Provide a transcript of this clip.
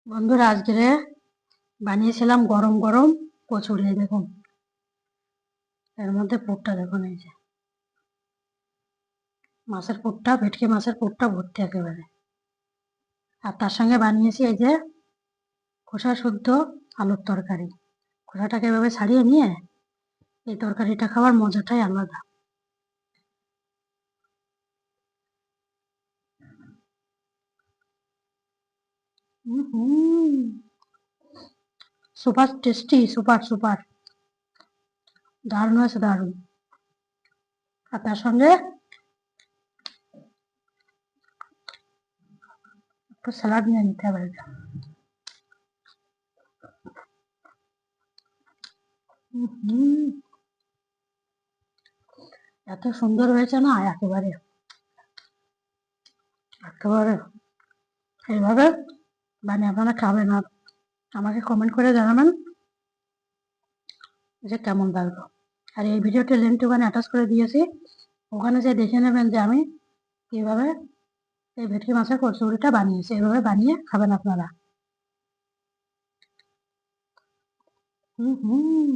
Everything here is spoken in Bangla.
বন্ধুরা আজকে বানিয়েছিলাম গরম গরম কচুরি। এই দেখুন, এর মধ্যে পুরটা দেখুন, এই যে মাছের পুরটা, ভেটকি মাছের পুরটা ভর্তি একেবারে। আর তার সঙ্গে বানিয়েছি এই যে খোসা শুদ্ধ আলুর তরকারি। খোসাটাকে এভাবে ছাড়িয়ে নিয়ে এই তরকারিটা খাওয়ার মজাটাই আলাদা। সুপার টেস্টি, সুপার সুপার, দারুণ হয়েছে, দারুণ। আর তার সঙ্গে একটু স্যালাড নিয়ে নিতে হবে। এত সুন্দর হয়েছে না, একেবারে একেবারে। এইভাবে বানিয়ে আপনারা খাবেন আর আমাকে কমেন্ট করে জানাবেন যে কেমন লাগলো। আর এই ভিডিওতে লিঙ্কটি ওখানে অ্যাটাচ করে দিয়েছি, ওখানে যে দেখে নেবেন যে আমি কিভাবে এই ভেটকি মাছের কচুরিটা বানিয়েছি। এভাবে বানিয়ে খাবেন আপনারা। হুম হুম।